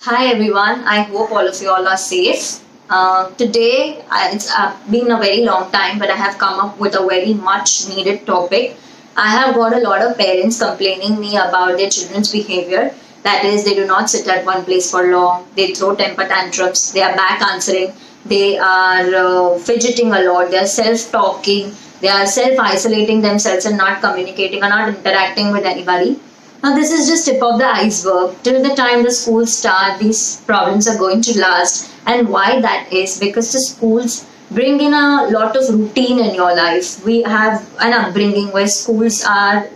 Hi everyone, I hope all of you all are safe. Today, it's been a very long time, but I have come up with a very much needed topic. I have got a lot of parents complaining me about their children's behavior. That is, they do not sit at one place for long, they throw temper tantrums, they are back answering, they are fidgeting a lot, they are self talking, they are self isolating themselves and not communicating or not interacting with anybody. Now, this is just tip of the iceberg. Till the time the schools start, these problems are going to last. And why that is because the schools bring in a lot of routine in your life. We have an upbringing where schools are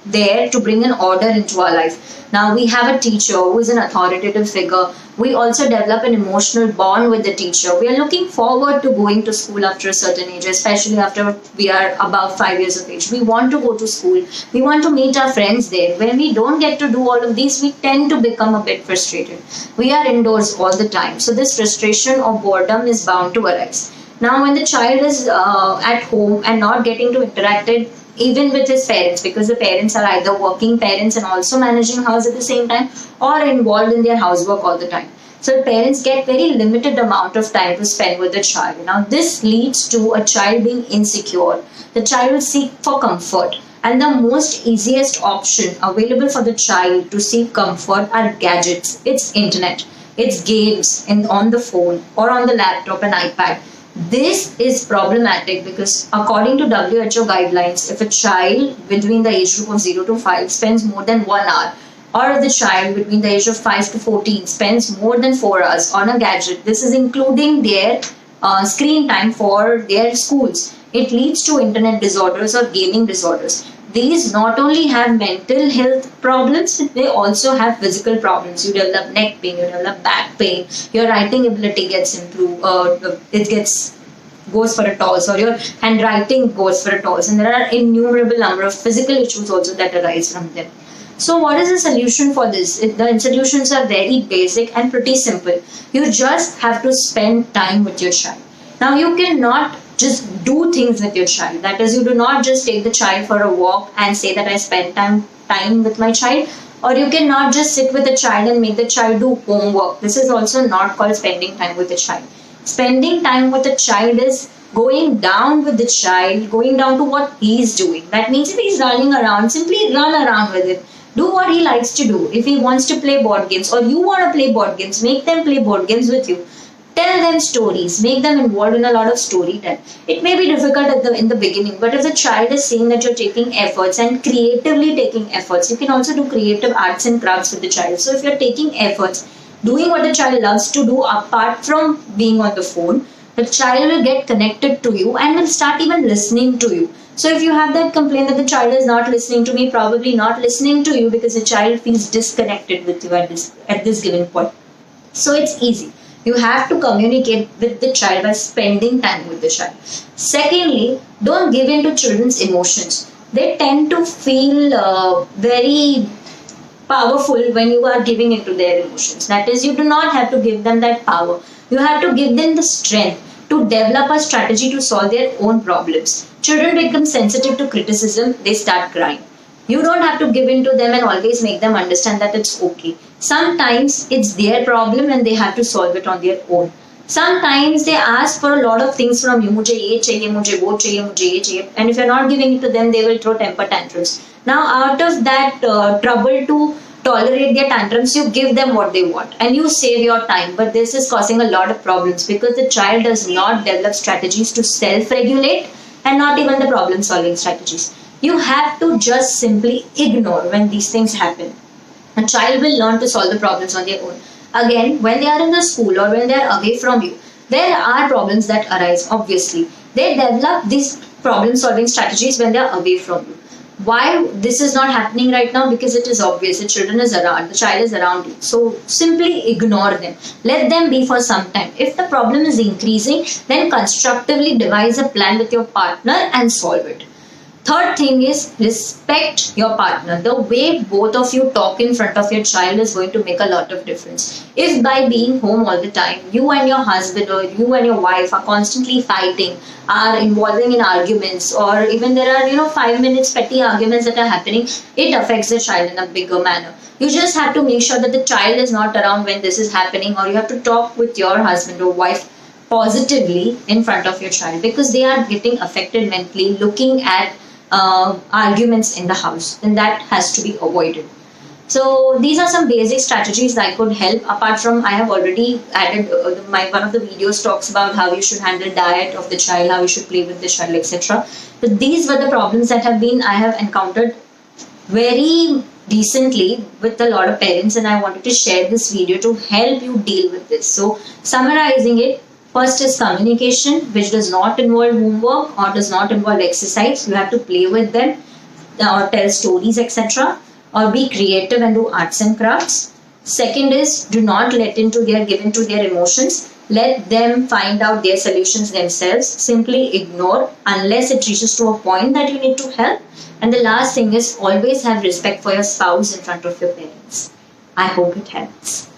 there to bring an order into our life. Now, we have a teacher who is an authoritative figure. We also develop an emotional bond with the teacher. We are looking forward to going to school after a certain age, especially after we are above 5 years of age. We want to go to school. We want to meet our friends there. When we don't get to do all of these, we tend to become a bit frustrated. We are indoors all the time. So this frustration or boredom is bound to arise. Now, when the child is at home and not getting to interact even with his parents, because the parents are either working parents and also managing house at the same time, or involved in their housework all the time, so parents get very limited amount of time to spend with the child. Now this leads to a child being insecure. The child will seek for comfort, and the most easiest option available for the child to seek comfort are gadgets. It's internet, it's games on the phone or on the laptop and ipad. This is problematic because according to WHO guidelines, if a child between the age group of 0 to 5 spends more than 1 hour, or if the child between the age of 5 to 14 spends more than 4 hours on a gadget, this is including their screen time for their schools, it leads to internet disorders or gaming disorders. These not only have mental health problems, they also have physical problems. You develop neck pain, you develop back pain, your writing ability gets improved, it gets goes for a toss, or your handwriting goes for a toss, and there are innumerable number of physical issues also that arise from them. So what is the solution for this? The solutions are very basic and pretty simple. You just have to spend time with your child. Now you cannot just do things with your child. That is, you do not just take the child for a walk and say that I spend time with my child, or you cannot just sit with the child and make the child do homework. This is also not called spending time with the child. Spending time with the child is going down with the child, going down to what he is doing. That means if he's running around, simply run around with him. Do what he likes to do. If he wants to play board games or you want to play board games, make them play board games with you. Tell them stories, make them involved in a lot of storytelling. It may be difficult in the beginning, but if the child is seeing that you're taking efforts and creatively taking efforts, you can also do creative arts and crafts with the child. So if you're taking efforts, doing what the child loves to do apart from being on the phone, the child will get connected to you and will start even listening to you. So if you have that complaint that the child is not listening to me, probably not listening to you because the child feels disconnected with you at this given point. So it's easy. You have to communicate with the child by spending time with the child. Secondly, don't give in to children's emotions. They tend to feel very powerful when you are giving into their emotions. That is, you do not have to give them that power. You have to give them the strength to develop a strategy to solve their own problems. Children become sensitive to criticism, they start crying. You don't have to give in to them and always make them understand that it's okay. Sometimes it's their problem and they have to solve it on their own. Sometimes they ask for a lot of things from you. मुझे ये चाहिए, मुझे वो चाहिए, मुझे ये चाहिए. And if you're not giving it to them, they will throw temper tantrums. Now, out of that trouble to tolerate their tantrums, you give them what they want and you save your time. But this is causing a lot of problems because the child does not develop strategies to self-regulate and not even the problem-solving strategies. You have to just simply ignore when these things happen. A child will learn to solve the problems on their own. Again, when they are in the school or when they are away from you, there are problems that arise, obviously. They develop these problem-solving strategies when they are away from you. Why this is not happening right now? Because it is obvious. The children is around, the child is around you. So simply ignore them. Let them be for some time. If the problem is increasing, then constructively devise a plan with your partner and solve it. Third thing is respect your partner. The way both of you talk in front of your child is going to make a lot of difference. If by being home all the time, you and your husband or you and your wife are constantly fighting, are involving in arguments, or even there are 5 minutes petty arguments that are happening, it affects the child in a bigger manner. You just have to make sure that the child is not around when this is happening, or you have to talk with your husband or wife positively in front of your child, because they are getting affected mentally looking at arguments in the house, and that has to be avoided. So these are some basic strategies that could help. Apart from, I have already added my one of the videos talks about how you should handle diet of the child, how you should play with the child, etc. But these were the problems that I have encountered very recently with a lot of parents, and I wanted to share this video to help you deal with this. So summarizing it, first is communication, which does not involve homework or does not involve exercise. You have to play with them or tell stories, etc. or be creative and do arts and crafts. Second is, do not give into their emotions. Let them find out their solutions themselves. Simply ignore unless it reaches to a point that you need to help. And the last thing is, always have respect for your spouse in front of your parents. I hope it helps.